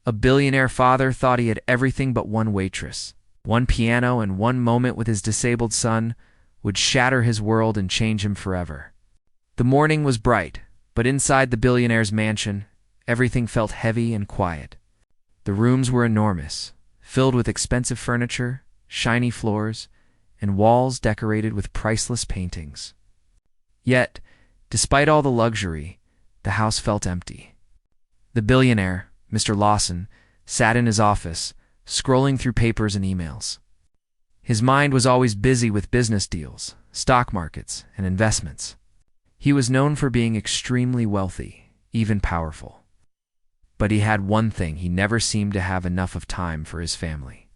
A billionaire father thought he had everything but one waitress. One piano and one moment with his disabled son would shatter his world and change him forever. The morning was bright, but inside the billionaire's mansion, everything felt heavy and quiet. The rooms were enormous, filled with expensive furniture, shiny floors, and walls decorated with priceless paintings. Yet, despite all the luxury, the house felt empty. The billionaire, Mr. Lawson, sat in his office, scrolling through papers and emails. His mind was always busy with business deals, stock markets, and investments. He was known for being extremely wealthy, even powerful. But he had one thing: he never seemed to have enough of time for his family.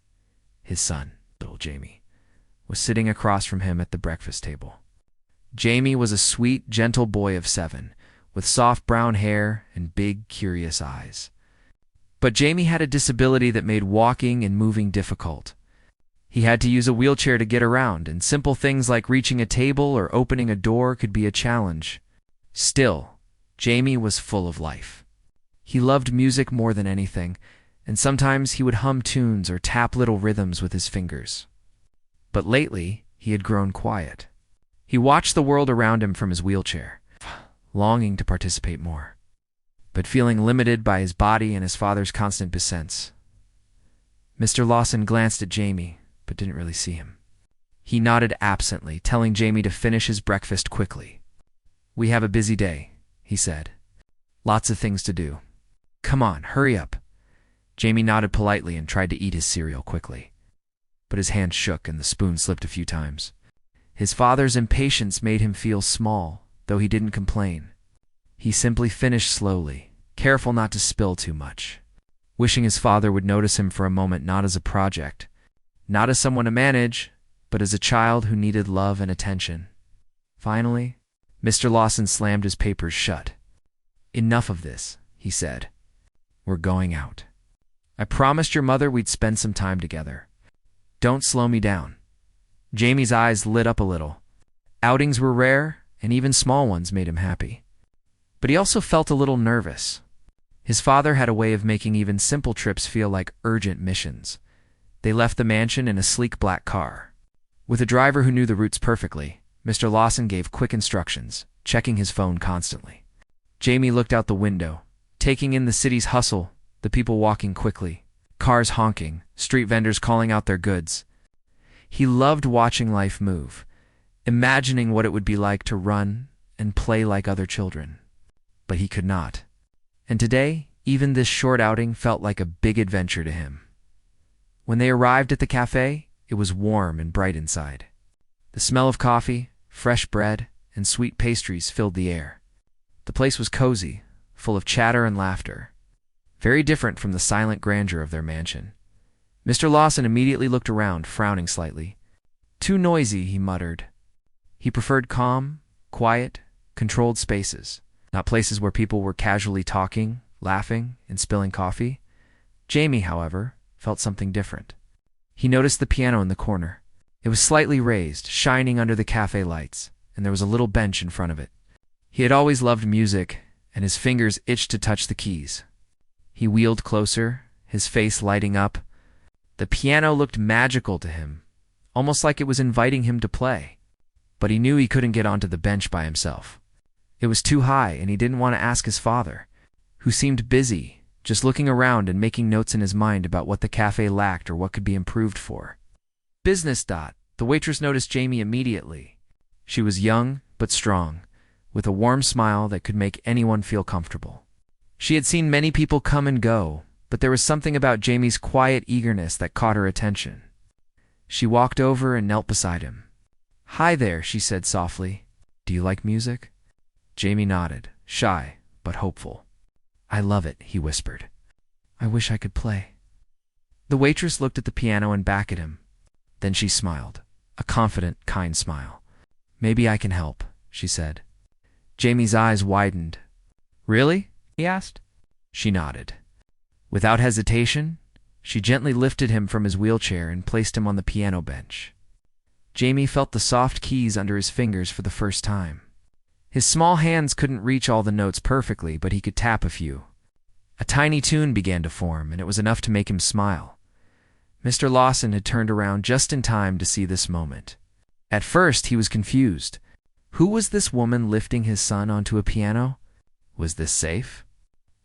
His son, little Jamie, was sitting across from him at the breakfast table. Jamie was a sweet, gentle boy of 7, with soft brown hair and big, curious eyes. But Jamie had a disability that made walking and moving difficult. He had to use a wheelchair to get around, and simple things like reaching a table or opening a door could be a challenge. Still, Jamie was full of life. He loved music more than anything, and sometimes he would hum tunes or tap little rhythms with his fingers. But lately, he had grown quiet. He watched the world around him from his wheelchair, longing to participate more, but feeling limited by his body and his father's constant bessents. Mr. Lawson glanced at Jamie, but didn't really see him. He nodded absently, telling Jamie to finish his breakfast quickly. "We have a busy day," he said. "Lots of things to do. Come on, hurry up." Jamie nodded politely and tried to eat his cereal quickly. But his hand shook and the spoon slipped a few times. His father's impatience made him feel small, though he didn't complain. He simply finished slowly, careful not to spill too much, wishing his father would notice him for a moment, not as a project, not as someone to manage, but as a child who needed love and attention. Finally, Mr. Lawson slammed his papers shut. "Enough of this," he said. "We're going out. I promised your mother we'd spend some time together. Don't slow me down." Jamie's eyes lit up a little. Outings were rare, and even small ones made him happy. But he also felt a little nervous. His father had a way of making even simple trips feel like urgent missions. They left the mansion in a sleek black car. With a driver who knew the routes perfectly, Mr. Lawson gave quick instructions, checking his phone constantly. Jamie looked out the window, taking in the city's hustle, the people walking quickly, cars honking, street vendors calling out their goods. He loved watching life move, imagining what it would be like to run and play like other children. But he could not. And today, even this short outing felt like a big adventure to him. When they arrived at the cafe, it was warm and bright inside. The smell of coffee, fresh bread, and sweet pastries filled the air. The place was cozy, full of chatter and laughter, very different from the silent grandeur of their mansion. Mr. Lawson immediately looked around, frowning slightly. "Too noisy," he muttered. He preferred calm, quiet, controlled spaces, not places where people were casually talking, laughing, and spilling coffee. Jamie, however, felt something different. He noticed the piano in the corner. It was slightly raised, shining under the cafe lights, and there was a little bench in front of it. He had always loved music, and his fingers itched to touch the keys. He wheeled closer, his face lighting up. The piano looked magical to him, almost like it was inviting him to play. But he knew he couldn't get onto the bench by himself. It was too high, and he didn't want to ask his father, who seemed busy, just looking around and making notes in his mind about what the cafe lacked or what could be improved for. "Business." The waitress noticed Jamie immediately. She was young but strong, with a warm smile that could make anyone feel comfortable. She had seen many people come and go, but there was something about Jamie's quiet eagerness that caught her attention. She walked over and knelt beside him. "Hi there," she said softly. "Do you like music?" Jamie nodded, shy but hopeful. "I love it," he whispered. "I wish I could play." The waitress looked at the piano and back at him. Then she smiled, a confident, kind smile. "Maybe I can help," she said. Jamie's eyes widened. "Really?" he asked. She nodded. Without hesitation, she gently lifted him from his wheelchair and placed him on the piano bench. Jamie felt the soft keys under his fingers for the first time. His small hands couldn't reach all the notes perfectly, but he could tap a few. A tiny tune began to form, and it was enough to make him smile. Mr. Lawson had turned around just in time to see this moment. At first, he was confused. Who was this woman lifting his son onto a piano? Was this safe?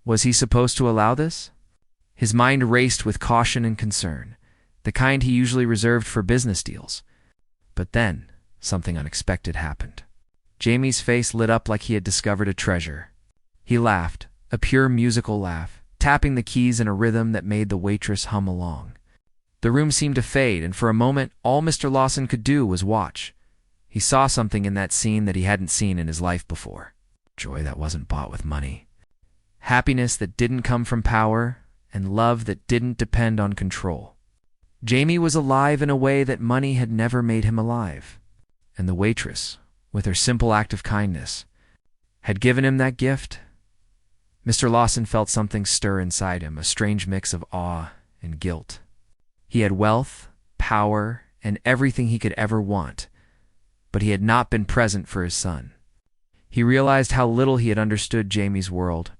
Was he supposed to allow this? His mind raced with caution and concern, the kind he usually reserved for business deals. But then, something unexpected happened. Jamie's face lit up like he had discovered a treasure. He laughed, a pure musical laugh, tapping the keys in a rhythm that made the waitress hum along. The room seemed to fade, and for a moment, all Mr. Lawson could do was watch. He saw something in that scene that he hadn't seen in his life before. Joy that wasn't bought with money. Happiness that didn't come from power, and love that didn't depend on control. Jamie was alive in a way that money had never made him alive. And the waitress, with her simple act of kindness, had given him that gift. Mr. Lawson felt something stir inside him, a strange mix of awe and guilt. He had wealth, power, and everything he could ever want, but he had not been present for his son. He realized how little he had understood Jamie's world,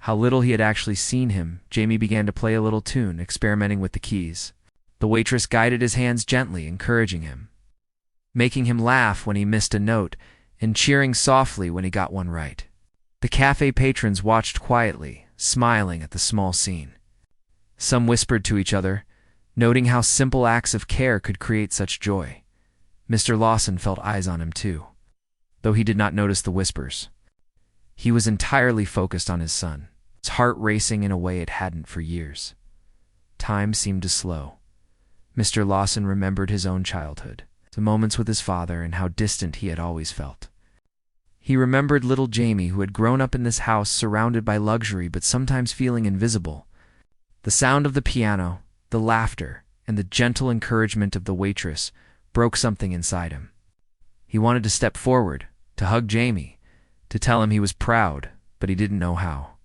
how little he had actually seen him. Jamie began to play a little tune, experimenting with the keys. The waitress guided his hands gently, encouraging him, making him laugh when he missed a note, and cheering softly when he got one right. The cafe patrons watched quietly, smiling at the small scene. Some whispered to each other, noting how simple acts of care could create such joy. Mr. Lawson felt eyes on him too, though he did not notice the whispers. He was entirely focused on his son, his heart racing in a way it hadn't for years. Time seemed to slow. Mr. Lawson remembered his own childhood, the moments with his father, and how distant he had always felt. He remembered little Jamie, who had grown up in this house surrounded by luxury but sometimes feeling invisible. The sound of the piano, the laughter, and the gentle encouragement of the waitress broke something inside him. He wanted to step forward, to hug Jamie, to tell him he was proud, but he didn't know how.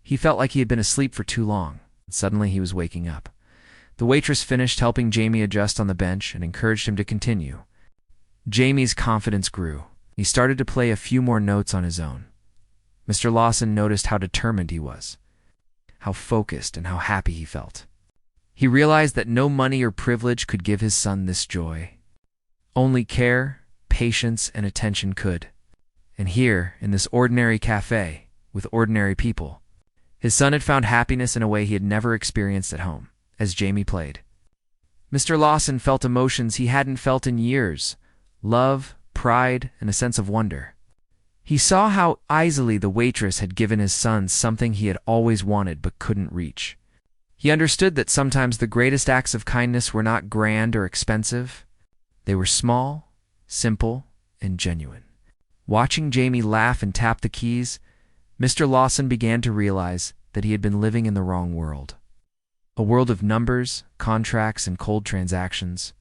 He felt like he had been asleep for too long, and suddenly he was waking up. The waitress finished helping Jamie adjust on the bench and encouraged him to continue. Jamie's confidence grew. He started to play a few more notes on his own. Mr. Lawson noticed how determined he was, how focused and how happy he felt. He realized that no money or privilege could give his son this joy. Only care, patience, and attention could. And here, in this ordinary cafe, with ordinary people, his son had found happiness in a way he had never experienced at home, as Jamie played. Mr. Lawson felt emotions he hadn't felt in years: love, pride, and a sense of wonder. He saw how easily the waitress had given his son something he had always wanted but couldn't reach. He understood that sometimes the greatest acts of kindness were not grand or expensive. They were small, simple, and genuine. Watching Jamie laugh and tap the keys, Mr. Lawson began to realize that he had been living in the wrong world. A world of numbers, contracts, and cold transactions.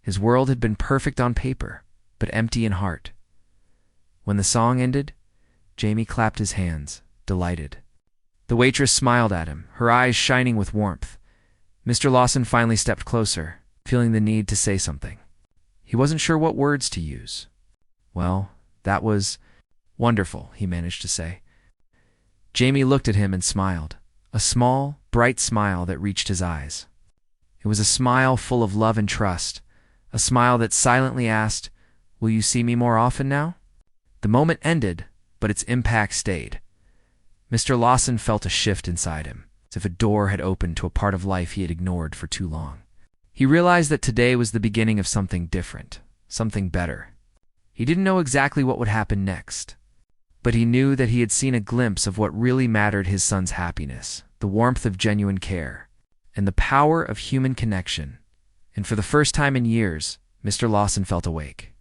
His world had been perfect on paper, but empty in heart. When the song ended, Jamie clapped his hands, delighted. The waitress smiled at him, her eyes shining with warmth. Mr. Lawson finally stepped closer, feeling the need to say something. He wasn't sure what words to use. "Well, that was wonderful," he managed to say. Jamie looked at him and smiled, a small, bright smile that reached his eyes. It was a smile full of love and trust, a smile that silently asked, "Will you see me more often now?" The moment ended, but its impact stayed. Mr. Lawson felt a shift inside him, as if a door had opened to a part of life he had ignored for too long. He realized that today was the beginning of something different, something better. He didn't know exactly what would happen next, but he knew that he had seen a glimpse of what really mattered: his son's happiness, the warmth of genuine care, and the power of human connection. And for the first time in years, Mr. Lawson felt awake.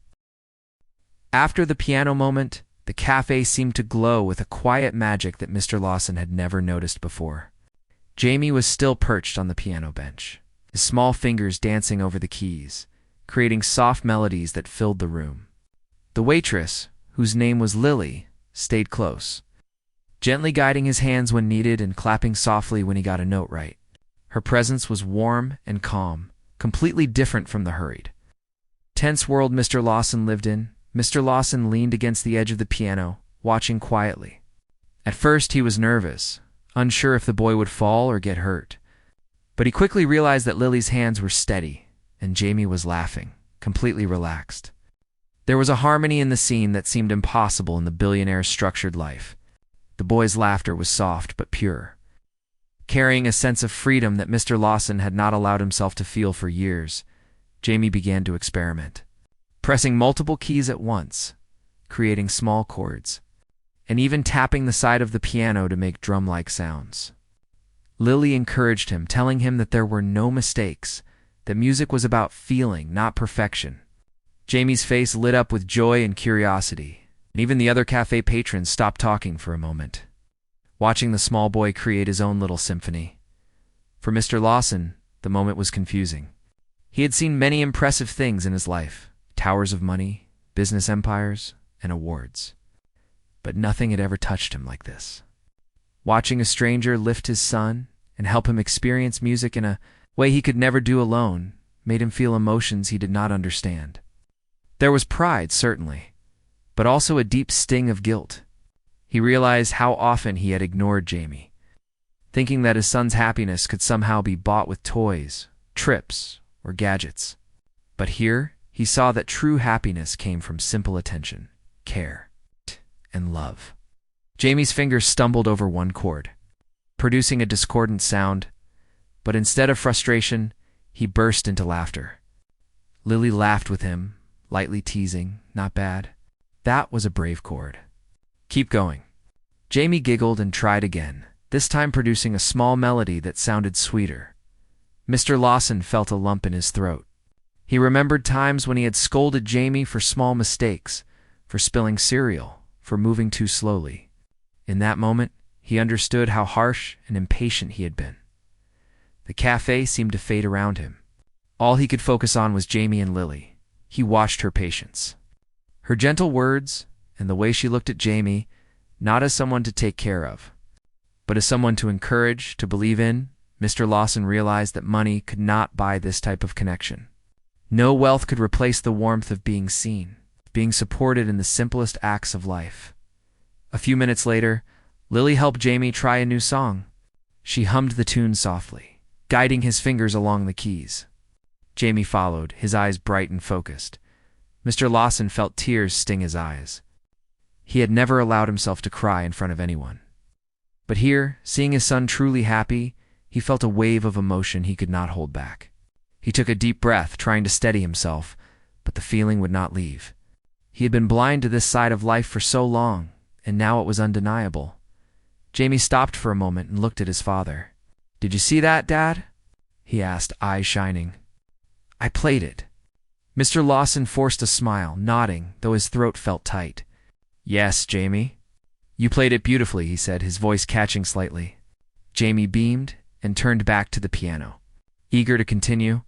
After the piano moment, the cafe seemed to glow with a quiet magic that Mr. Lawson had never noticed before. Jamie was still perched on the piano bench, his small fingers dancing over the keys, creating soft melodies that filled the room. The waitress, whose name was Lily, stayed close, gently guiding his hands when needed and clapping softly when he got a note right. Her presence was warm and calm, completely different from the hurried, tense world Mr. Lawson lived in. Mr. Lawson leaned against the edge of the piano, watching quietly. At first he was nervous, unsure if the boy would fall or get hurt. But he quickly realized that Lily's hands were steady, and Jamie was laughing, completely relaxed. There was a harmony in the scene that seemed impossible in the billionaire's structured life. The boy's laughter was soft but pure, carrying a sense of freedom that Mr. Lawson had not allowed himself to feel for years. Jamie began to experiment, pressing multiple keys at once, creating small chords, and even tapping the side of the piano to make drum-like sounds. Lily encouraged him, telling him that there were no mistakes, that music was about feeling, not perfection. Jamie's face lit up with joy and curiosity, and even the other cafe patrons stopped talking for a moment, watching the small boy create his own little symphony. For Mr. Lawson, the moment was confusing. He had seen many impressive things in his life: towers of money, business empires, and awards. But nothing had ever touched him like this. Watching a stranger lift his son and help him experience music in a way he could never do alone made him feel emotions he did not understand. There was pride, certainly, but also a deep sting of guilt. He realized how often he had ignored Jamie, thinking that his son's happiness could somehow be bought with toys, trips, or gadgets. But here, he saw that true happiness came from simple attention, care, and love. Jamie's fingers stumbled over one chord, producing a discordant sound, but instead of frustration, he burst into laughter. Lily laughed with him, lightly teasing, "Not bad. That was a brave chord. Keep going." Jamie giggled and tried again, this time producing a small melody that sounded sweeter. Mr. Lawson felt a lump in his throat. He remembered times when he had scolded Jamie for small mistakes, for spilling cereal, for moving too slowly. In that moment, he understood how harsh and impatient he had been. The cafe seemed to fade around him. All he could focus on was Jamie and Lily. He watched her patience, her gentle words, and the way she looked at Jamie, not as someone to take care of, but as someone to encourage, to believe in. Mr. Lawson realized that money could not buy this type of connection. No wealth could replace the warmth of being seen, being supported in the simplest acts of life. A few minutes later, Lily helped Jamie try a new song. She hummed the tune softly, guiding his fingers along the keys. Jamie followed, his eyes bright and focused. Mr. Lawson felt tears sting his eyes. He had never allowed himself to cry in front of anyone. But here, seeing his son truly happy, he felt a wave of emotion he could not hold back. He took a deep breath, trying to steady himself, but the feeling would not leave. He had been blind to this side of life for so long, and now it was undeniable. Jamie stopped for a moment and looked at his father. "Did you see that, Dad?" he asked, eyes shining. "I played it." Mr. Lawson forced a smile, nodding, though his throat felt tight. "Yes, Jamie. You played it beautifully," he said, his voice catching slightly. Jamie beamed and turned back to the piano. Eager to continue,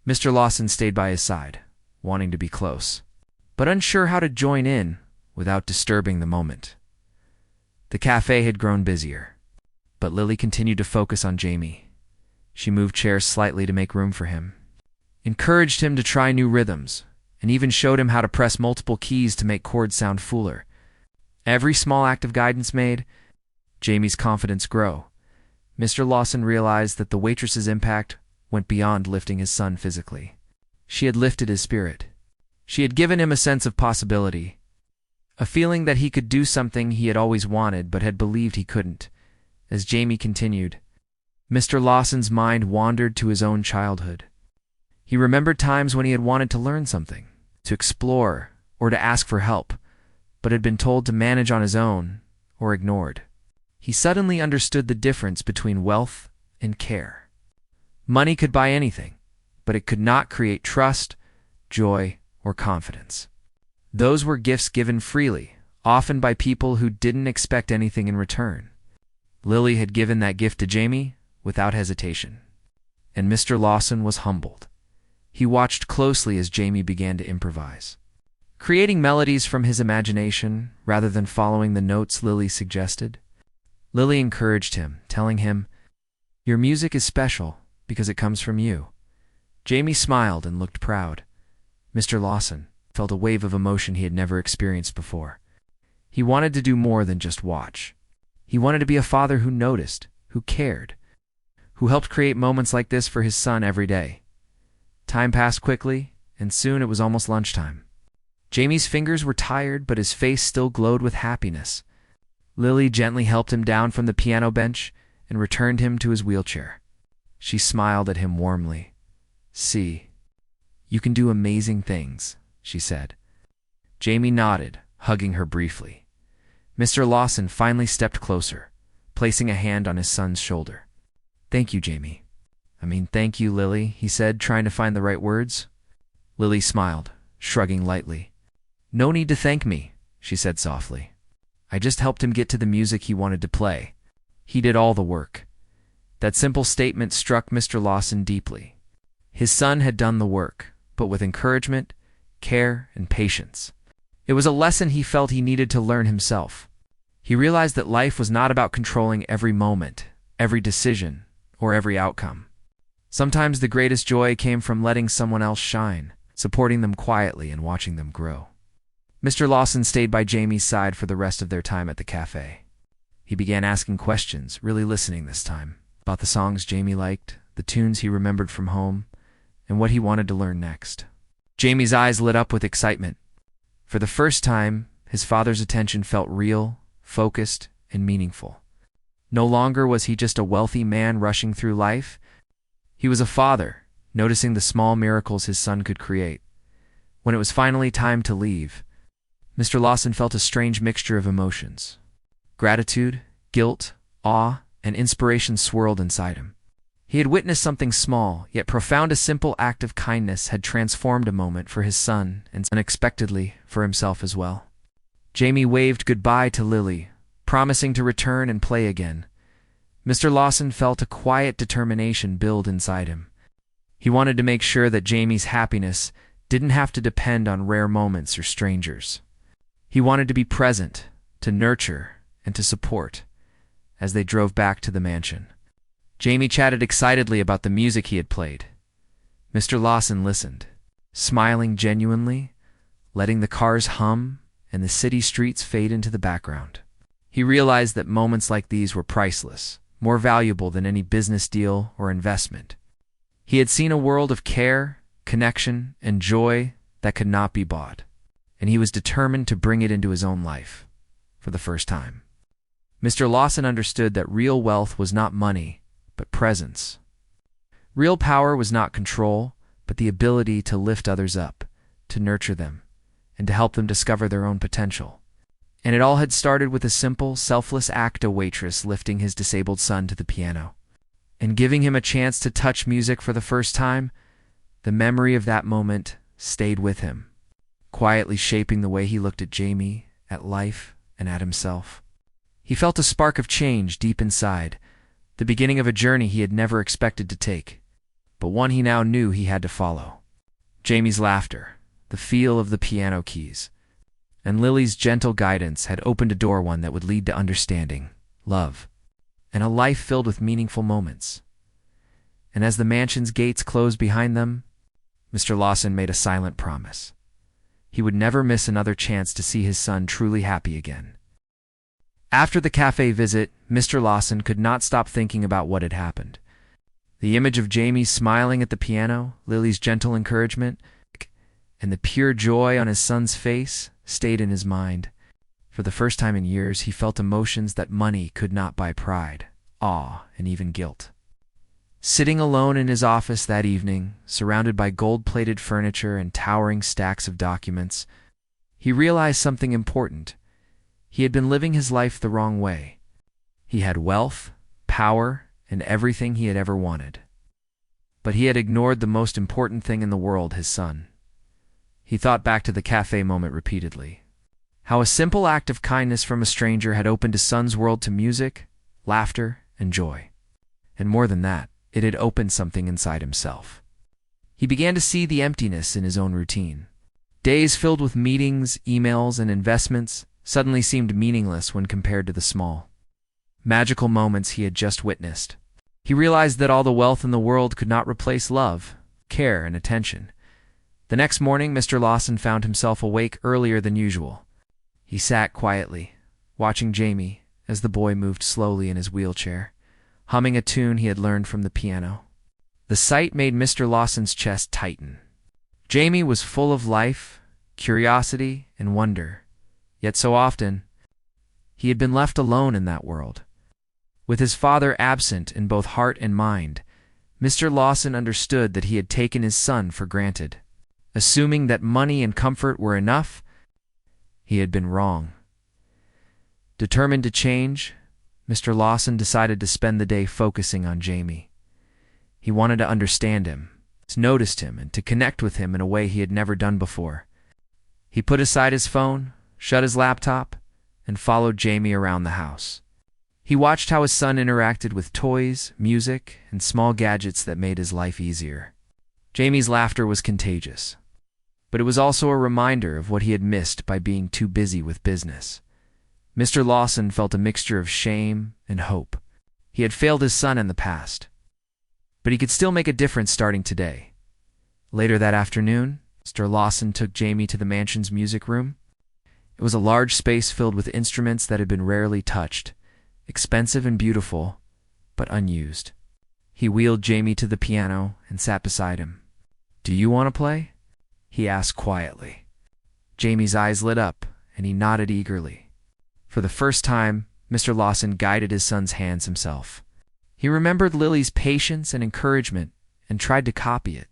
Mr. Lawson stayed by his side, wanting to be close, but unsure how to join in without disturbing the moment. The cafe had grown busier, but Lily continued to focus on Jamie. She moved chairs slightly to make room for him, encouraged him to try new rhythms, and even showed him how to press multiple keys to make chords sound fuller. Every small act of guidance made Jamie's confidence grow. Mr. Lawson realized that the waitress's impact went beyond lifting his son physically. She had lifted his spirit. She had given him a sense of possibility, a feeling that he could do something he had always wanted but had believed he couldn't. As Jamie continued, Mr. Lawson's mind wandered to his own childhood. He remembered times when he had wanted to learn something, to explore, or to ask for help, but had been told to manage on his own or ignored. He suddenly understood the difference between wealth and care. Money could buy anything, but it could not create trust, joy, or confidence. Those were gifts given freely, often by people who didn't expect anything in return. Lily had given that gift to Jamie without hesitation, and Mr. Lawson was humbled. He watched closely as Jamie began to improvise, creating melodies from his imagination rather than following the notes Lily suggested. Lily encouraged him, telling him, "Your music is special because it comes from you." Jamie smiled and looked proud. Mr. Lawson felt a wave of emotion he had never experienced before. He wanted to do more than just watch. He wanted to be a father who noticed, who cared, who helped create moments like this for his son every day. Time passed quickly, and soon it was almost lunchtime. Jamie's fingers were tired, but his face still glowed with happiness. Lily gently helped him down from the piano bench and returned him to his wheelchair. She smiled at him warmly. "See, you can do amazing things," she said. Jamie nodded, hugging her briefly. Mr. Lawson finally stepped closer, placing a hand on his son's shoulder. "Thank you, Jamie." Thank you, Lily," he said, trying to find the right words. Lily smiled, shrugging lightly. "No need to thank me," she said softly. "I just helped him get to the music he wanted to play. He did all the work." That simple statement struck Mr. Lawson deeply. His son had done the work, but with encouragement, care, and patience. It was a lesson he felt he needed to learn himself. He realized that life was not about controlling every moment, every decision, or every outcome. Sometimes the greatest joy came from letting someone else shine, supporting them quietly and watching them grow. Mr. Lawson stayed by Jamie's side for the rest of their time at the cafe. He began asking questions, really listening this time, about the songs Jamie liked, the tunes he remembered from home, and what he wanted to learn next. Jamie's eyes lit up with excitement. For the first time, his father's attention felt real, focused, and meaningful. No longer was he just a wealthy man rushing through life. He was a father, noticing the small miracles his son could create. When it was finally time to leave, Mr. Lawson felt a strange mixture of emotions. Gratitude, guilt, awe, and inspiration swirled inside him. He had witnessed something small, yet profound. A simple act of kindness had transformed a moment for his son and unexpectedly for himself as well. Jamie waved goodbye to Lily, promising to return and play again. Mr. Lawson felt a quiet determination build inside him. He wanted to make sure that Jamie's happiness didn't have to depend on rare moments or strangers. He wanted to be present, to nurture, and to support as they drove back to the mansion. Jamie chatted excitedly about the music he had played. Mr. Lawson listened, smiling genuinely, letting the cars hum and the city streets fade into the background. He realized that moments like these were priceless, more valuable than any business deal or investment. He had seen a world of care, connection, and joy that could not be bought, and he was determined to bring it into his own life for the first time. Mr. Lawson understood that real wealth was not money, but presence. Real power was not control, but the ability to lift others up, to nurture them, and to help them discover their own potential. And it all had started with a simple, selfless act: a waitress lifting his disabled son to the piano and giving him a chance to touch music for the first time. The memory of that moment stayed with him, quietly shaping the way he looked at Jamie, at life, and at himself. He felt a spark of change deep inside, the beginning of a journey he had never expected to take, but one he now knew he had to follow. Jamie's laughter, the feel of the piano keys, and Lily's gentle guidance had opened a door, one that would lead to understanding, love, and a life filled with meaningful moments. And as the mansion's gates closed behind them, Mr. Lawson made a silent promise. He would never miss another chance to see his son truly happy again. After the cafe visit, Mr. Lawson could not stop thinking about what had happened. The image of Jamie smiling at the piano, Lily's gentle encouragement, and the pure joy on his son's face stayed in his mind. For the first time in years, he felt emotions that money could not buy: pride, awe, and even guilt. Sitting alone in his office that evening, surrounded by gold-plated furniture and towering stacks of documents, he realized something important. He had been living his life the wrong way. He had wealth, power, and everything he had ever wanted. But he had ignored the most important thing in the world: his son. He thought back to the cafe moment repeatedly. How a simple act of kindness from a stranger had opened his son's world to music, laughter, and joy. And more than that, it had opened something inside himself. He began to see the emptiness in his own routine. Days filled with meetings, emails, and investments suddenly seemed meaningless when compared to the small, magical moments he had just witnessed. He realized that all the wealth in the world could not replace love, care, and attention. The next morning, Mr. Lawson found himself awake earlier than usual. He sat quietly, watching Jamie as the boy moved slowly in his wheelchair, humming a tune he had learned from the piano. The sight made Mr. Lawson's chest tighten. Jamie was full of life, curiosity, and wonder, yet so often he had been left alone in that world. With his father absent in both heart and mind, Mr. Lawson understood that he had taken his son for granted. Assuming that money and comfort were enough, he had been wrong. Determined to change, Mr. Lawson decided to spend the day focusing on Jamie. He wanted to understand him, to notice him, and to connect with him in a way he had never done before. He put aside his phone, shut his laptop, and followed Jamie around the house. He watched how his son interacted with toys, music, and small gadgets that made his life easier. Jamie's laughter was contagious, but it was also a reminder of what he had missed by being too busy with business. Mr. Lawson felt a mixture of shame and hope. He had failed his son in the past, but he could still make a difference starting today. Later that afternoon, Mr. Lawson took Jamie to the mansion's music room. It was a large space filled with instruments that had been rarely touched, expensive and beautiful, but unused. He wheeled Jamie to the piano and sat beside him. "Do you want to play?" he asked quietly. Jamie's eyes lit up, and he nodded eagerly. For the first time, Mr. Lawson guided his son's hands himself. He remembered Lily's patience and encouragement and tried to copy it.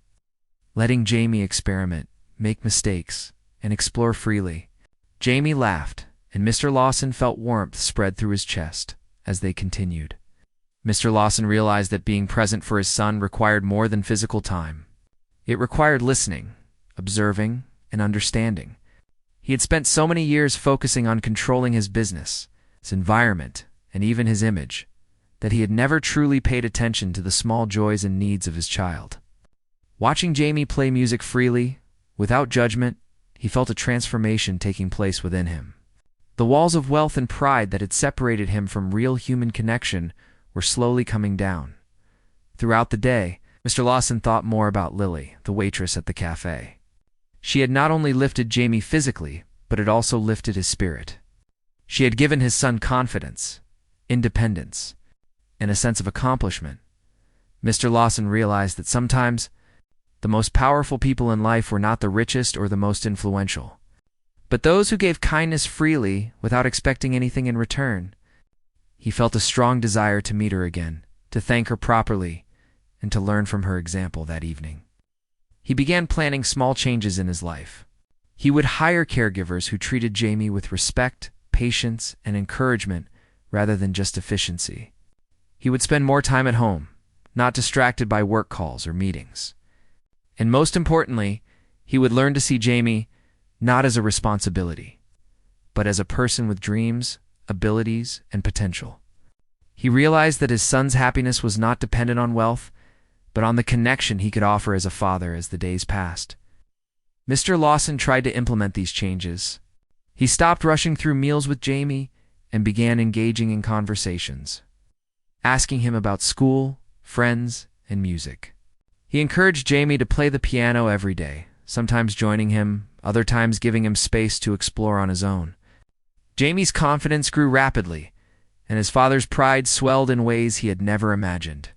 Letting Jamie experiment, make mistakes, and explore freely. Jamie laughed, and Mr. Lawson felt warmth spread through his chest as they continued. Mr. Lawson realized that being present for his son required more than physical time. It required listening, observing, and understanding. He had spent so many years focusing on controlling his business, his environment, and even his image, that he had never truly paid attention to the small joys and needs of his child. Watching Jamie play music freely, without judgment, he felt a transformation taking place within him. The walls of wealth and pride that had separated him from real human connection were slowly coming down. Throughout the day, Mr. Lawson thought more about Lily, the waitress at the cafe. She had not only lifted Jamie physically, but had also lifted his spirit. She had given his son confidence, independence, and a sense of accomplishment. Mr. Lawson realized that sometimes the most powerful people in life were not the richest or the most influential, but those who gave kindness freely without expecting anything in return. He felt a strong desire to meet her again, to thank her properly, and to learn from her example that evening. He began planning small changes in his life. He would hire caregivers who treated Jamie with respect, patience, and encouragement rather than just efficiency. He would spend more time at home, not distracted by work calls or meetings. And most importantly, he would learn to see Jamie not as a responsibility, but as a person with dreams, abilities, and potential. He realized that his son's happiness was not dependent on wealth, but on the connection he could offer as a father as the days passed. Mr. Lawson tried to implement these changes. He stopped rushing through meals with Jamie and began engaging in conversations, asking him about school, friends, and music. He encouraged Jamie to play the piano every day, sometimes joining him, other times giving him space to explore on his own. Jamie's confidence grew rapidly, and his father's pride swelled in ways he had never imagined.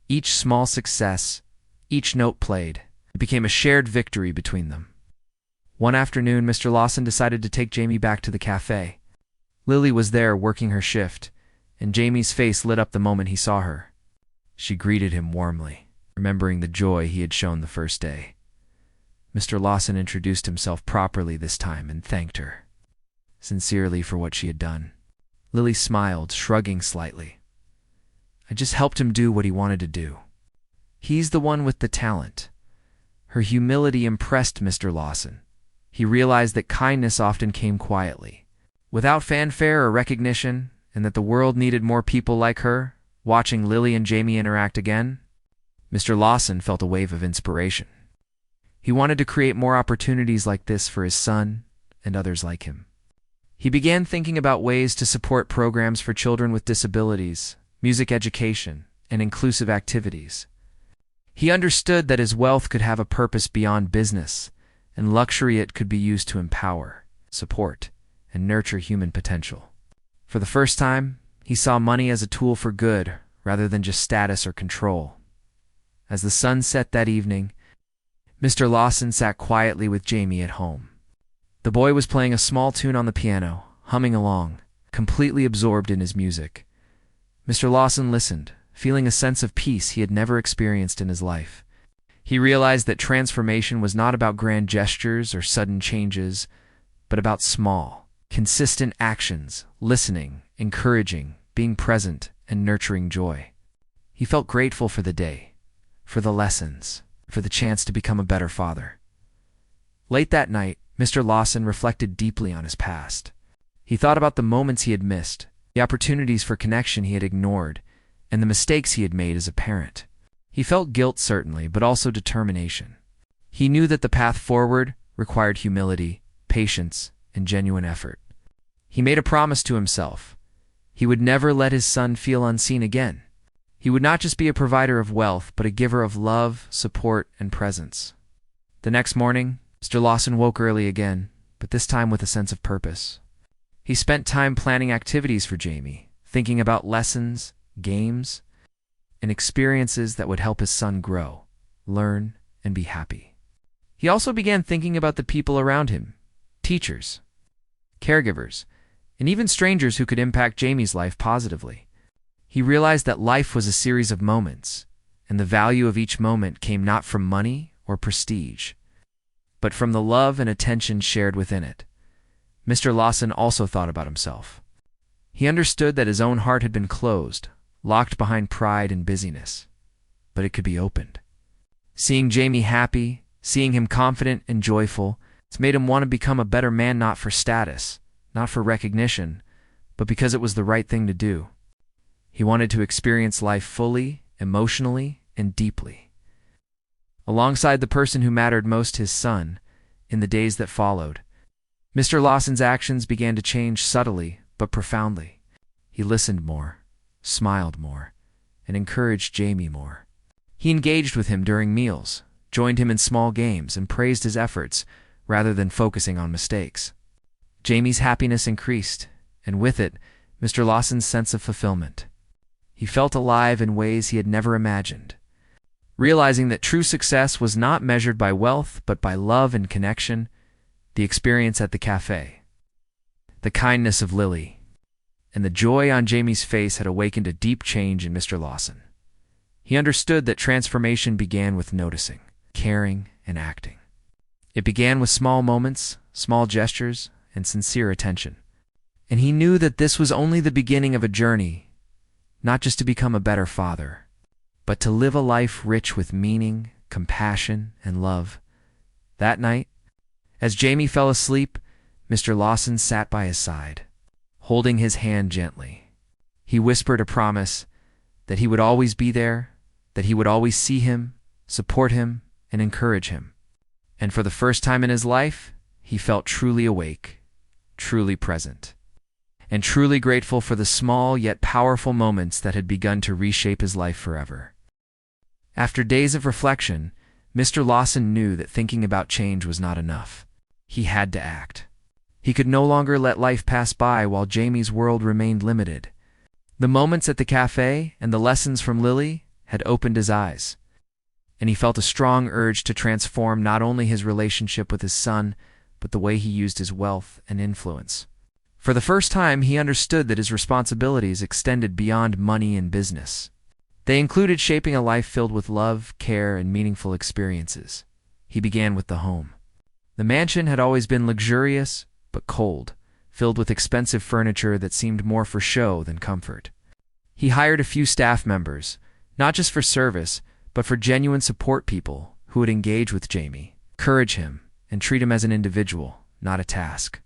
Each small success, each note played, it became a shared victory between them. One afternoon, Mr. Lawson decided to take Jamie back to the cafe. Lily was there working her shift, and Jamie's face lit up the moment he saw her. She greeted him warmly, remembering the joy he had shown the first day. Mr. Lawson introduced himself properly this time and thanked her sincerely for what she had done. Lily smiled, shrugging slightly. "I just helped him do what he wanted to do. He's the one with the talent." Her humility impressed Mr. Lawson. He realized that kindness often came quietly, without fanfare or recognition, and that the world needed more people like her. Watching Lily and Jamie interact again, Mr. Lawson felt a wave of inspiration. He wanted to create more opportunities like this for his son and others like him. He began thinking about ways to support programs for children with disabilities, music education, and inclusive activities. He understood that his wealth could have a purpose beyond business, and luxury it could be used to empower, support, and nurture human potential. For the first time, he saw money as a tool for good rather than just status or control. As the sun set that evening, Mr. Lawson sat quietly with Jamie at home. The boy was playing a small tune on the piano, humming along, completely absorbed in his music. Mr. Lawson listened, feeling a sense of peace he had never experienced in his life. He realized that transformation was not about grand gestures or sudden changes, but about small, consistent actions, listening, encouraging, being present, and nurturing joy. He felt grateful for the day, for the lessons, for the chance to become a better father. Late that night, Mr. Lawson reflected deeply on his past. He thought about the moments he had missed, the opportunities for connection he had ignored, and the mistakes he had made as a parent. He felt guilt, certainly, but also determination. He knew that the path forward required humility, patience, and genuine effort. He made a promise to himself. He would never let his son feel unseen again. He would not just be a provider of wealth, but a giver of love, support, and presence. The next morning, Mr. Lawson woke early again, but this time with a sense of purpose. He spent time planning activities for Jamie, thinking about lessons, games, and experiences that would help his son grow, learn, and be happy. He also began thinking about the people around him, teachers, caregivers, and even strangers who could impact Jamie's life positively. He realized that life was a series of moments, and the value of each moment came not from money or prestige, but from the love and attention shared within it. Mr. Lawson also thought about himself. He understood that his own heart had been closed, locked behind pride and busyness, but it could be opened. Seeing Jamie happy, seeing him confident and joyful, it's made him want to become a better man, not for status, not for recognition, but because it was the right thing to do. He wanted to experience life fully, emotionally, and deeply. Alongside the person who mattered most, his son, in the days that followed, Mr. Lawson's actions began to change subtly but profoundly. He listened more, smiled more, and encouraged Jamie more. He engaged with him during meals, joined him in small games, and praised his efforts rather than focusing on mistakes. Jamie's happiness increased, and with it, Mr. Lawson's sense of fulfillment. He felt alive in ways he had never imagined, realizing that true success was not measured by wealth but by love and connection. The experience at the cafe, the kindness of Lily, and the joy on Jamie's face had awakened a deep change in Mr. Lawson. He understood that transformation began with noticing, caring, and acting. It began with small moments, small gestures, and sincere attention. And he knew that this was only the beginning of a journey, not just to become a better father, but to live a life rich with meaning, compassion, and love. That night, as Jamie fell asleep, Mr. Lawson sat by his side, holding his hand gently. He whispered a promise that he would always be there, that he would always see him, support him, and encourage him. And for the first time in his life, he felt truly awake, truly present, and truly grateful for the small yet powerful moments that had begun to reshape his life forever. After days of reflection, Mr. Lawson knew that thinking about change was not enough. He had to act. He could no longer let life pass by while Jamie's world remained limited. The moments at the cafe and the lessons from Lily had opened his eyes, and he felt a strong urge to transform not only his relationship with his son, but the way he used his wealth and influence. For the first time, he understood that his responsibilities extended beyond money and business. They included shaping a life filled with love, care, and meaningful experiences. He began with the home. The mansion had always been luxurious, but cold, filled with expensive furniture that seemed more for show than comfort. He hired a few staff members, not just for service, but for genuine support people who would engage with Jamie, encourage him, and treat him as an individual, not a task.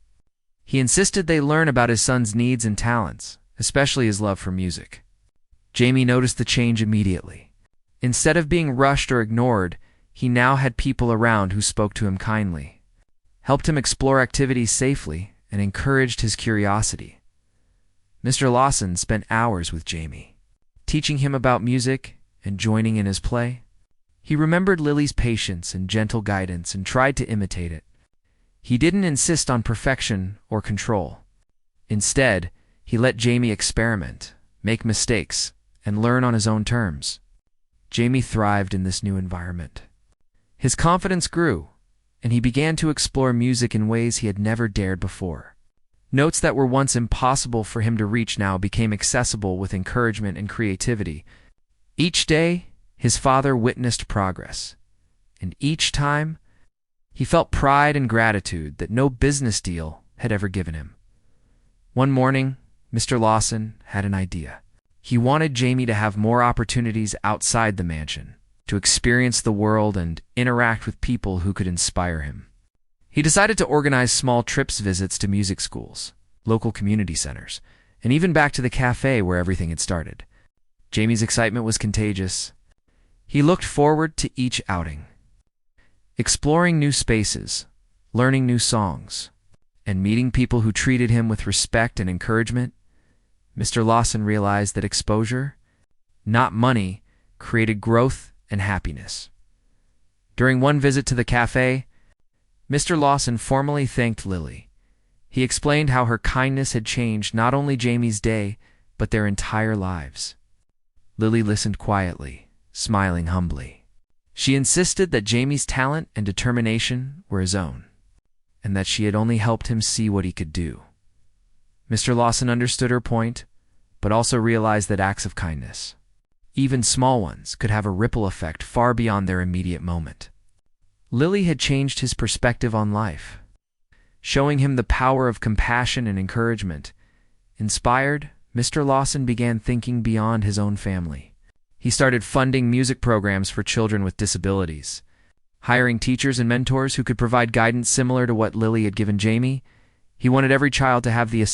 He insisted they learn about his son's needs and talents, especially his love for music. Jamie noticed the change immediately. Instead of being rushed or ignored, he now had people around who spoke to him kindly, helped him explore activities safely, and encouraged his curiosity. Mr. Lawson spent hours with Jamie, teaching him about music and joining in his play. He remembered Lily's patience and gentle guidance and tried to imitate it. He didn't insist on perfection or control. Instead, He let Jamie experiment, make mistakes, and learn on his own terms. Jamie thrived in this new environment. His confidence grew, and he began to explore music in ways he had never dared before. Notes that were once impossible for him to reach now became accessible with encouragement and creativity. Each day, his father witnessed progress, and each time, he felt pride and gratitude that no business deal had ever given him. One morning, Mr. Lawson had an idea. He wanted Jamie to have more opportunities outside the mansion, to experience the world and interact with people who could inspire him. He decided to organize small trips visits to music schools, local community centers, and even back to the cafe where everything had started. Jamie's excitement was contagious. He looked forward to each outing, exploring new spaces, learning new songs, and meeting people who treated him with respect and encouragement. Mr. Lawson realized that exposure, not money, created growth and happiness. During one visit to the cafe, Mr. Lawson formally thanked Lily. He explained how her kindness had changed not only Jamie's day, but their entire lives. Lily listened quietly, smiling humbly. She insisted that Jamie's talent and determination were his own, and that she had only helped him see what he could do. Mr. Lawson understood her point, but also realized that acts of kindness, even small ones, could have a ripple effect far beyond their immediate moment. Lily had changed his perspective on life, showing him the power of compassion and encouragement. Inspired, Mr. Lawson began thinking beyond his own family. He started funding music programs for children with disabilities, hiring teachers and mentors who could provide guidance similar to what Lily had given Jamie. He wanted every child to have the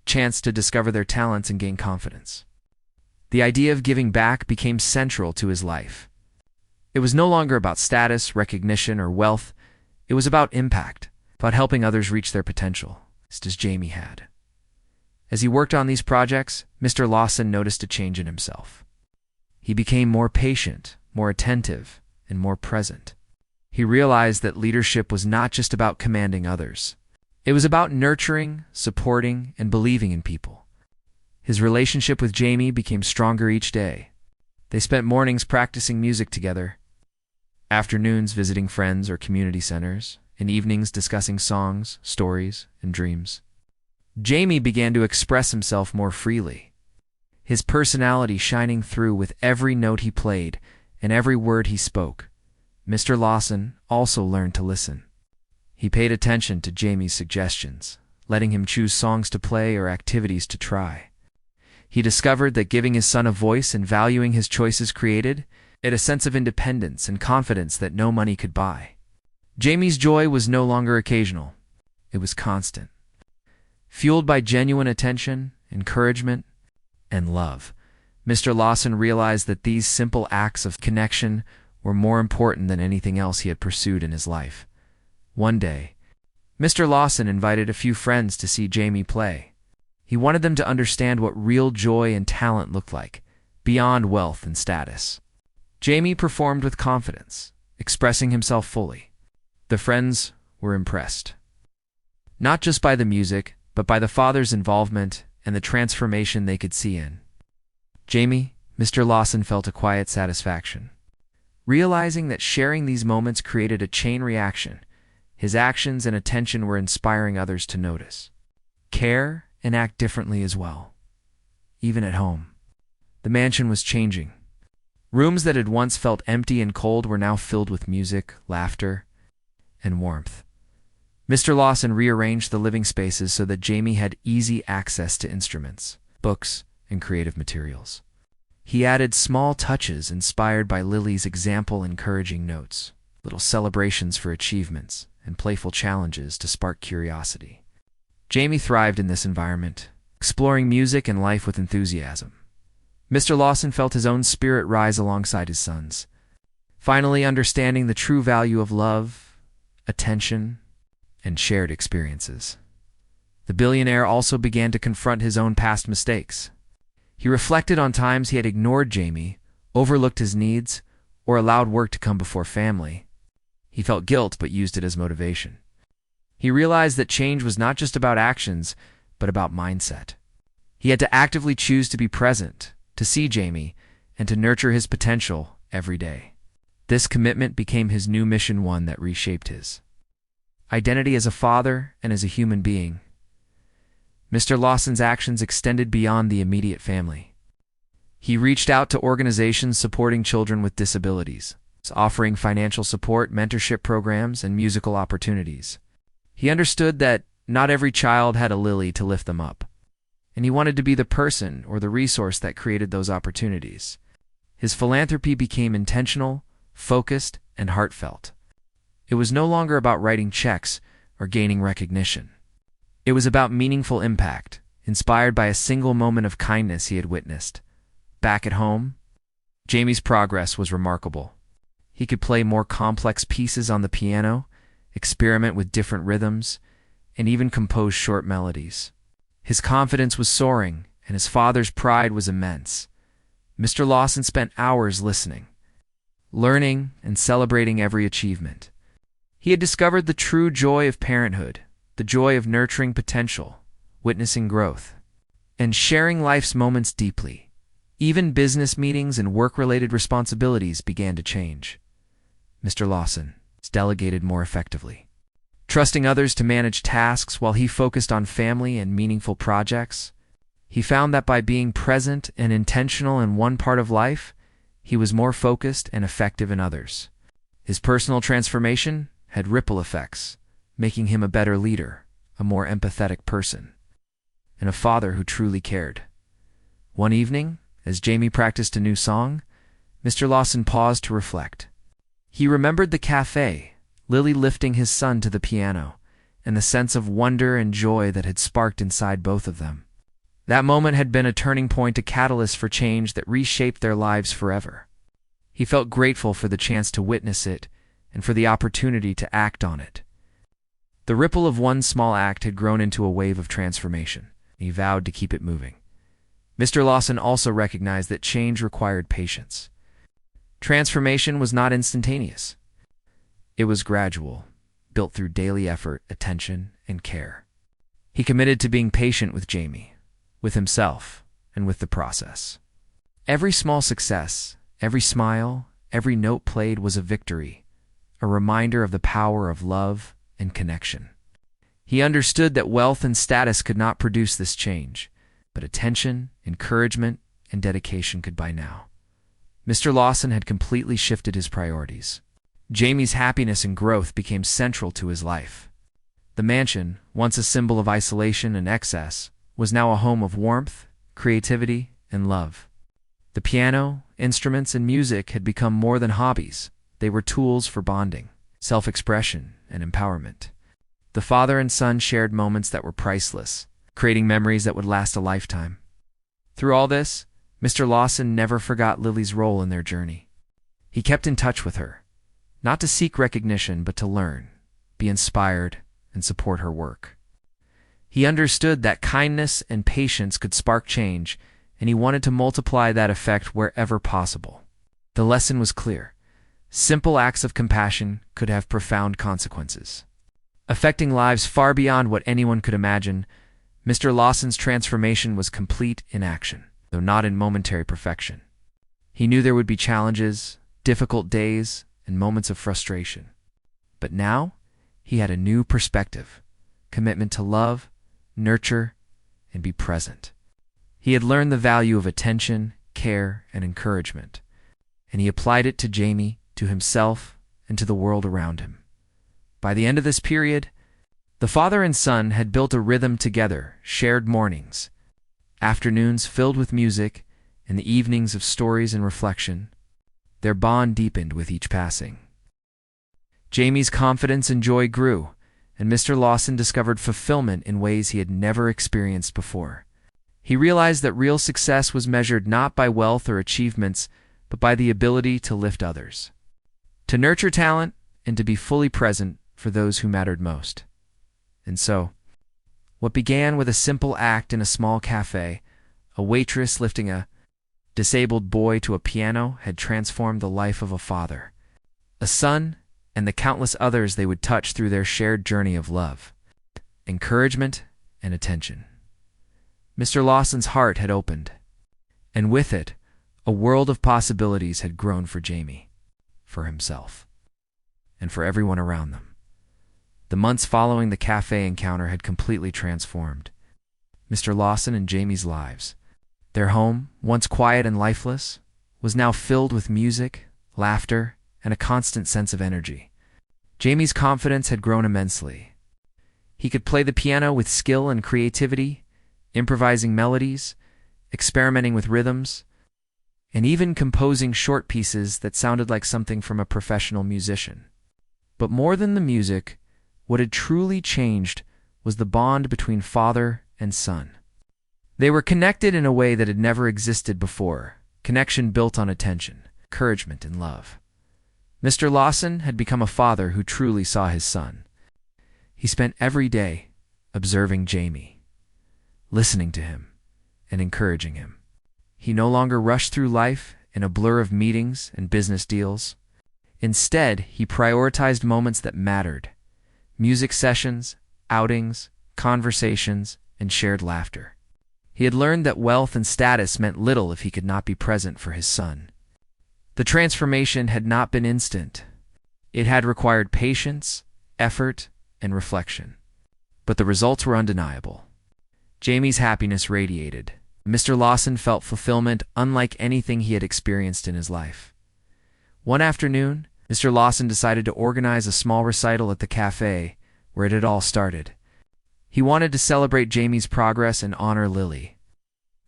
chance to discover their talents and gain confidence. The idea of giving back became central to his life. It was no longer about status, recognition, or wealth. It was about impact, about helping others reach their potential, just as Jamie had. As he worked on these projects, Mr. Lawson noticed a change in himself. He became more patient, more attentive, and more present. He realized that leadership was not just about commanding others. It was about nurturing, supporting, and believing in people. His relationship with Jamie became stronger each day. They spent mornings practicing music together, afternoons visiting friends or community centers, and evenings discussing songs, stories, and dreams. Jamie began to express himself more freely, his personality shining through with every note he played and every word he spoke. Mr. Lawson also learned to listen. He paid attention to Jamie's suggestions, letting him choose songs to play or activities to try. He discovered that giving his son a voice and valuing his choices created a sense of independence and confidence that no money could buy. Jamie's joy was no longer occasional. It was constant. Fueled by genuine attention, encouragement, and love, Mr. Lawson realized that these simple acts of connection were more important than anything else he had pursued in his life. One day, Mr. Lawson invited a few friends to see Jamie play. He wanted them to understand what real joy and talent looked like, beyond wealth and status. Jamie performed with confidence, expressing himself fully. The friends were impressed, not just by the music, but by the father's involvement and the transformation they could see in Jamie. Mr. Lawson felt a quiet satisfaction, realizing that sharing these moments created a chain reaction. His actions and attention were inspiring others to notice, care, and act differently as well. Even at home, the mansion was changing. Rooms that had once felt empty and cold were now filled with music, laughter, and warmth. Mr. Lawson rearranged the living spaces so that Jamie had easy access to instruments, books, and creative materials. He added small touches inspired by Lily's example, encouraging notes, little celebrations for achievements, and playful challenges to spark curiosity. Jamie thrived in this environment, exploring music and life with enthusiasm. Mr. Lawson felt his own spirit rise alongside his son's, finally understanding the true value of love, attention, and shared experiences. The billionaire also began to confront his own past mistakes. He reflected on times he had ignored Jamie, overlooked his needs, or allowed work to come before family. He felt guilt but used it as motivation. He realized that change was not just about actions, but about mindset. He had to actively choose to be present, to see Jamie, and to nurture his potential every day. This commitment became his new mission, one that reshaped his identity as a father and as a human being. Mr. Lawson's actions extended beyond the immediate family. He reached out to organizations supporting children with disabilities, offering financial support, mentorship programs, and musical opportunities. He understood that not every child had a Lily to lift them up, and he wanted to be the person or the resource that created those opportunities. His philanthropy became intentional, focused, and heartfelt. It was no longer about writing checks or gaining recognition. It was about meaningful impact, inspired by a single moment of kindness he had witnessed. Back at home, Jamie's progress was remarkable. He could play more complex pieces on the piano, experiment with different rhythms, and even compose short melodies. His confidence was soaring, and his father's pride was immense. Mr. Lawson spent hours listening, learning, and celebrating every achievement. He had discovered the true joy of parenthood, the joy of nurturing potential, witnessing growth, and sharing life's moments deeply. Even business meetings and work-related responsibilities began to change. Mr. Lawson delegated more effectively, trusting others to manage tasks while he focused on family and meaningful projects. He found that by being present and intentional in one part of life, he was more focused and effective in others. His personal transformation had ripple effects, making him a better leader, a more empathetic person, and a father who truly cared. One evening, as Jamie practiced a new song, Mr. Lawson paused to reflect. He remembered the cafe, Lily lifting his son to the piano, and the sense of wonder and joy that had sparked inside both of them. That moment had been a turning point, a catalyst for change that reshaped their lives forever. He felt grateful for the chance to witness it and for the opportunity to act on it. The ripple of one small act had grown into a wave of transformation. He vowed to keep it moving. Mr. Lawson also recognized that change required patience. Transformation was not instantaneous. It was gradual, built through daily effort, attention, and care. He committed to being patient with Jamie, with himself, and with the process. Every small success, every smile, every note played was a victory, a reminder of the power of love and connection. He understood that wealth and status could not produce this change, but attention, encouragement, and dedication could by now. Mr. Lawson had completely shifted his priorities. Jamie's happiness and growth became central to his life. The mansion, once a symbol of isolation and excess, was now a home of warmth, creativity, and love. The piano, instruments, and music had become more than hobbies. They were tools for bonding, self-expression, and empowerment. The father and son shared moments that were priceless, creating memories that would last a lifetime. Through all this, Mr. Lawson never forgot Lily's role in their journey. He kept in touch with her, not to seek recognition, but to learn, be inspired, and support her work. He understood that kindness and patience could spark change, and he wanted to multiply that effect wherever possible. The lesson was clear. Simple acts of compassion could have profound consequences, affecting lives far beyond what anyone could imagine. Mr. Lawson's transformation was complete in action, though not in momentary perfection. He knew there would be challenges, difficult days, and moments of frustration. But now, he had a new perspective, commitment to love, nurture, and be present. He had learned the value of attention, care, and encouragement, and he applied it to Jamie, to himself, and to the world around him. By the end of this period, the father and son had built a rhythm together, shared mornings, afternoons filled with music, and the evenings of stories and reflection. Their bond deepened with each passing. Jamie's confidence and joy grew, and Mr. Lawson discovered fulfillment in ways he had never experienced before. He realized that real success was measured not by wealth or achievements, but by the ability to lift others, to nurture talent, and to be fully present for those who mattered most. And so, what began with a simple act in a small cafe, a waitress lifting a disabled boy to a piano, had transformed the life of a father, a son, and the countless others they would touch through their shared journey of love, encouragement, and attention. Mr. Lawson's heart had opened, and with it, a world of possibilities had grown for Jamie, for himself, and for everyone around them. The months following the cafe encounter had completely transformed Mr. Lawson and Jamie's lives. Their home, once quiet and lifeless, was now filled with music, laughter, and a constant sense of energy. Jamie's confidence had grown immensely. He could play the piano with skill and creativity, improvising melodies, experimenting with rhythms, and even composing short pieces that sounded like something from a professional musician. But more than the music, what had truly changed was the bond between father and son. They were connected in a way that had never existed before, connection built on attention, encouragement, and love. Mr. Lawson had become a father who truly saw his son. He spent every day observing Jamie, listening to him, and encouraging him. He no longer rushed through life in a blur of meetings and business deals. Instead, he prioritized moments that mattered: music sessions, outings, conversations, and shared laughter. He had learned that wealth and status meant little if he could not be present for his son. The transformation had not been instant. It had required patience, effort, and reflection. But the results were undeniable. Jamie's happiness radiated. Mr. Lawson felt fulfillment unlike anything he had experienced in his life. One afternoon, Mr. Lawson decided to organize a small recital at the cafe where it had all started. He wanted to celebrate Jamie's progress and honor Lily,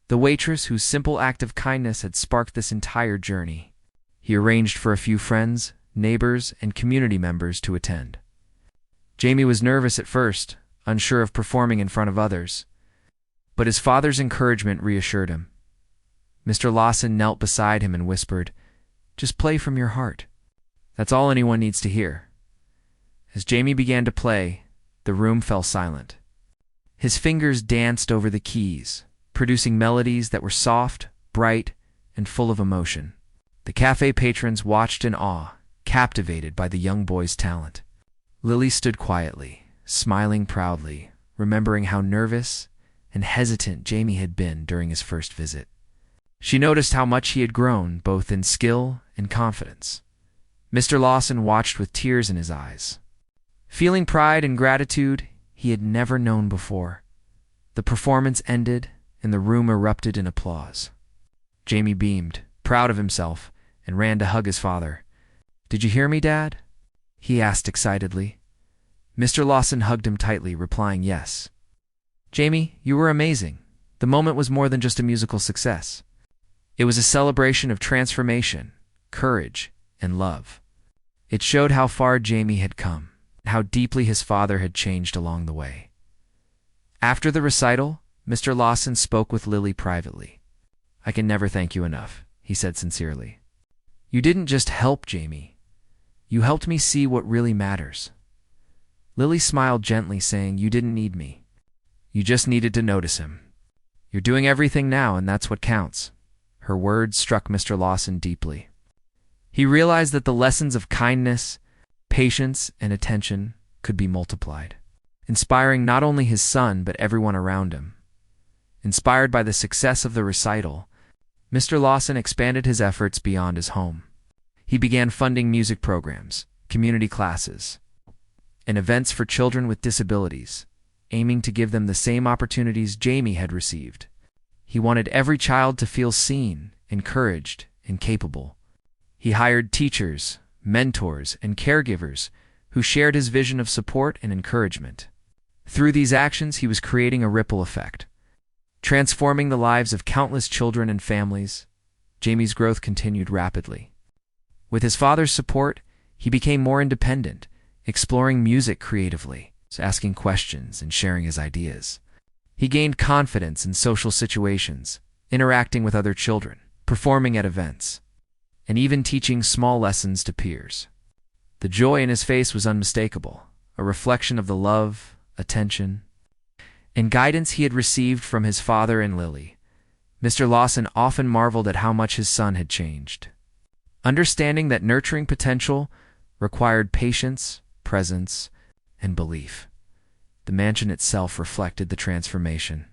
the waitress whose simple act of kindness had sparked this entire journey. He arranged for a few friends, neighbors, and community members to attend. Jamie was nervous at first, unsure of performing in front of others, but his father's encouragement reassured him. Mr. Lawson knelt beside him and whispered, "Just play from your heart. That's all anyone needs to hear." As Jamie began to play, the room fell silent. His fingers danced over the keys, producing melodies that were soft, bright, and full of emotion. The cafe patrons watched in awe, captivated by the young boy's talent. Lily stood quietly, smiling proudly, remembering how nervous and hesitant Jamie had been during his first visit. She noticed how much he had grown, both in skill and confidence. Mr. Lawson watched with tears in his eyes, feeling pride and gratitude he had never known before. The performance ended, and the room erupted in applause. Jamie beamed, proud of himself, and ran to hug his father. "Did you hear me, Dad?" he asked excitedly. Mr. Lawson hugged him tightly, replying yes. "Jamie, you were amazing." The moment was more than just a musical success. It was a celebration of transformation, courage, and love. It showed how far Jamie had come, and how deeply his father had changed along the way. After the recital, Mr. Lawson spoke with Lily privately. "I can never thank you enough," he said sincerely. "You didn't just help Jamie. You helped me see what really matters." Lily smiled gently, saying, "You didn't need me. You just needed to notice him. You're doing everything now, and that's what counts." Her words struck Mr. Lawson deeply. He realized that the lessons of kindness, patience, and attention could be multiplied, inspiring not only his son but everyone around him. Inspired by the success of the recital, Mr. Lawson expanded his efforts beyond his home. He began funding music programs, community classes, and events for children with disabilities, aiming to give them the same opportunities Jamie had received. He wanted every child to feel seen, encouraged, and capable. He hired teachers, mentors, and caregivers who shared his vision of support and encouragement. Through these actions, he was creating a ripple effect, transforming the lives of countless children and families. Jamie's growth continued rapidly. With his father's support, he became more independent, exploring music creatively, asking questions, and sharing his ideas. He gained confidence in social situations, interacting with other children, performing at events, and even teaching small lessons to peers. The joy in his face was unmistakable, a reflection of the love, attention, and guidance he had received from his father and Lily. Mr. Lawson often marveled at how much his son had changed. Understanding that nurturing potential required patience, presence, and belief. The mansion itself reflected the transformation.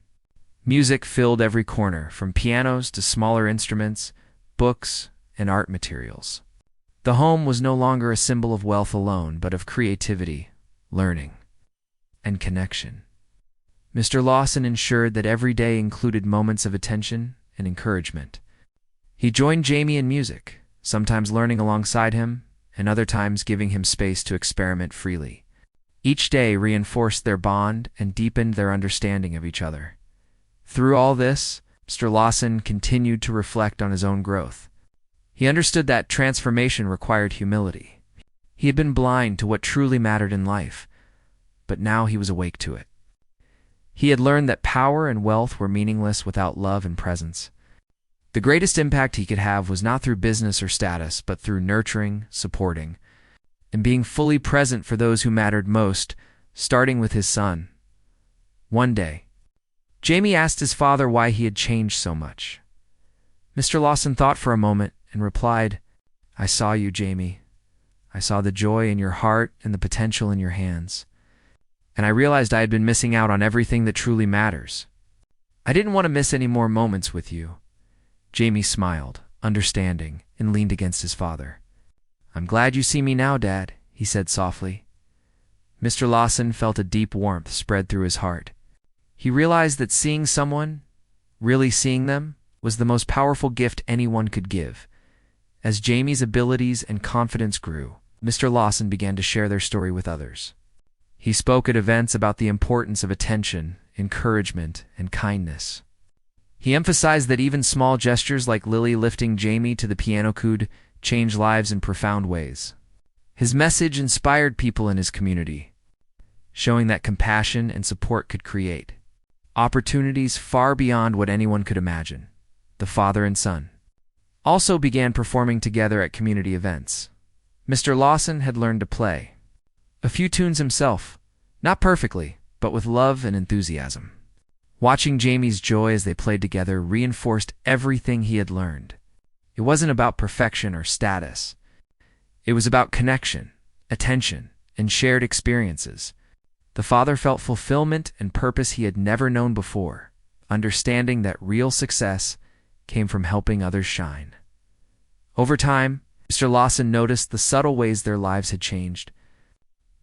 Music filled every corner, from pianos to smaller instruments, books, and art materials. The home was no longer a symbol of wealth alone, but of creativity, learning, and connection. Mr. Lawson ensured that every day included moments of attention and encouragement. He joined Jamie in music, sometimes learning alongside him, and other times giving him space to experiment freely. Each day reinforced their bond and deepened their understanding of each other. Through all this, Mr. Lawson continued to reflect on his own growth. He understood that transformation required humility. He had been blind to what truly mattered in life, but now he was awake to it. He had learned that power and wealth were meaningless without love and presence. The greatest impact he could have was not through business or status, but through nurturing, supporting, and being fully present for those who mattered most, starting with his son. One day, Jamie asked his father why he had changed so much. Mr. Lawson thought for a moment and replied, "I saw you, Jamie. I saw the joy in your heart and the potential in your hands. And I realized I had been missing out on everything that truly matters. I didn't want to miss any more moments with you." Jamie smiled, understanding, and leaned against his father. "I'm glad you see me now, Dad," he said softly. Mr. Lawson felt a deep warmth spread through his heart. He realized that seeing someone, really seeing them, was the most powerful gift anyone could give. As Jamie's abilities and confidence grew, Mr. Lawson began to share their story with others. He spoke at events about the importance of attention, encouragement, and kindness. He emphasized that even small gestures like Lily lifting Jamie to the piano could change lives in profound ways. His message inspired people in his community, showing that compassion and support could create opportunities far beyond what anyone could imagine. The father and son also began performing together at community events. Mr. Lawson had learned to play a few tunes himself, not perfectly, but with love and enthusiasm. Watching Jamie's joy as they played together reinforced everything he had learned. It wasn't about perfection or status. It was about connection, attention, and shared experiences. The father felt fulfillment and purpose he had never known before, understanding that real success came from helping others shine. Over time, Mr. Lawson noticed the subtle ways their lives had changed.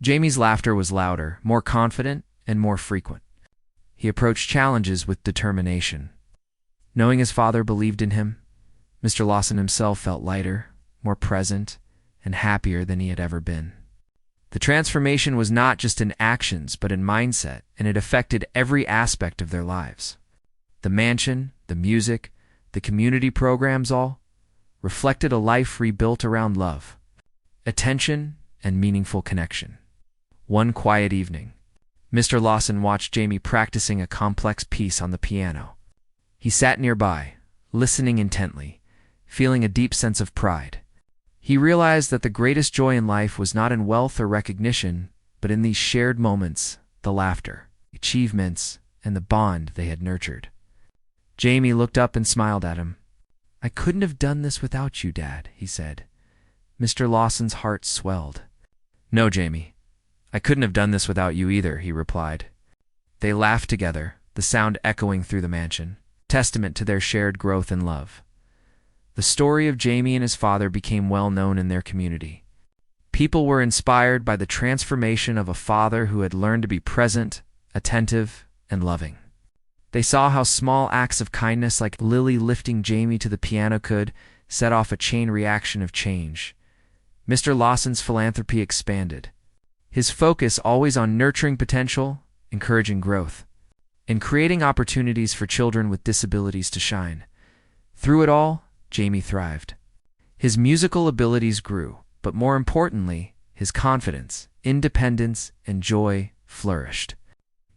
Jamie's laughter was louder, more confident, and more frequent. He approached challenges with determination. Knowing his father believed in him, Mr. Lawson himself felt lighter, more present, and happier than he had ever been. The transformation was not just in actions, but in mindset, and it affected every aspect of their lives. The mansion, the music, the community programs all reflected a life rebuilt around love, attention, and meaningful connection. One quiet evening, Mr. Lawson watched Jamie practicing a complex piece on the piano. He sat nearby, listening intently, feeling a deep sense of pride. He realized that the greatest joy in life was not in wealth or recognition, but in these shared moments, the laughter, achievements, and the bond they had nurtured. Jamie looked up and smiled at him. "I couldn't have done this without you, Dad," he said. Mr. Lawson's heart swelled. "No, Jamie, I couldn't have done this without you either," he replied. They laughed together, the sound echoing through the mansion, testament to their shared growth and love. The story of Jamie and his father became well known in their community. People were inspired by the transformation of a father who had learned to be present, attentive, and loving. They saw how small acts of kindness like Lily lifting Jamie to the piano could set off a chain reaction of change. Mr. Lawson's philanthropy expanded, his focus always on nurturing potential, encouraging growth, and creating opportunities for children with disabilities to shine. Through it all, Jamie thrived. His musical abilities grew, but more importantly, his confidence, independence, and joy flourished.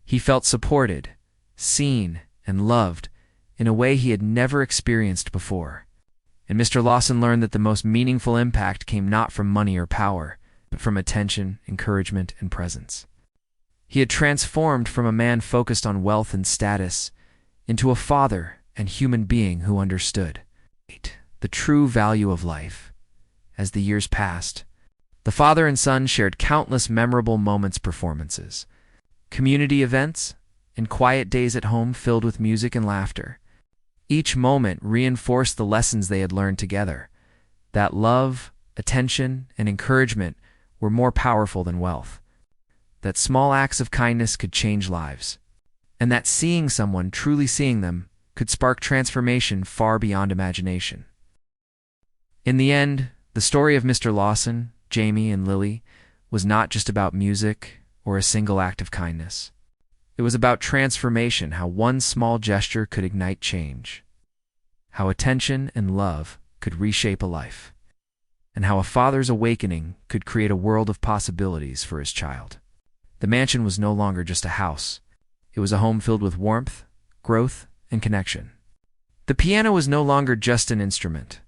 He felt supported, seen, and loved in a way he had never experienced before. And Mr. Lawson learned that the most meaningful impact came not from money or power, but from attention, encouragement, and presence. He had transformed from a man focused on wealth and status into a father and human being who understood the true value of life. As the years passed, the father and son shared countless memorable moments, performances, community events, and quiet days at home filled with music and laughter. Each moment reinforced the lessons they had learned together, that love, attention, and encouragement were more powerful than wealth, that small acts of kindness could change lives, and that seeing someone, truly seeing them, could spark transformation far beyond imagination. In the end, the story of Mr. Lawson, Jamie, and Lily was not just about music or a single act of kindness. It was about transformation, how one small gesture could ignite change, how attention and love could reshape a life, and how a father's awakening could create a world of possibilities for his child. The mansion was no longer just a house. It was a home filled with warmth, growth, and connection. The piano was no longer just an instrument.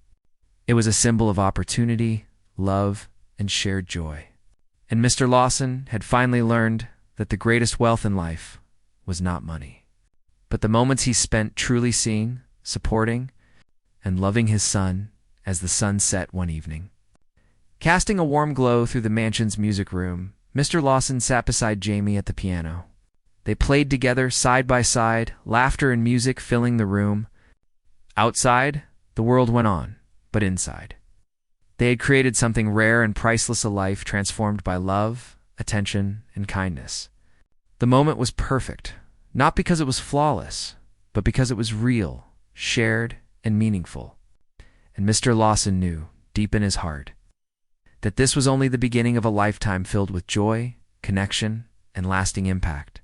It was a symbol of opportunity, love, and shared joy. And Mr. Lawson had finally learned that the greatest wealth in life was not money, but the moments he spent truly seeing, supporting, and loving his son as the sun set one evening. Casting a warm glow through the mansion's music room, Mr. Lawson sat beside Jamie at the piano. They played together side by side, laughter and music filling the room. Outside, the world went on, but inside, they had created something rare and priceless, a life transformed by love, attention, and kindness. The moment was perfect, not because it was flawless, but because it was real, shared, and meaningful. And Mr. Lawson knew, deep in his heart, that this was only the beginning of a lifetime filled with joy, connection, and lasting impact.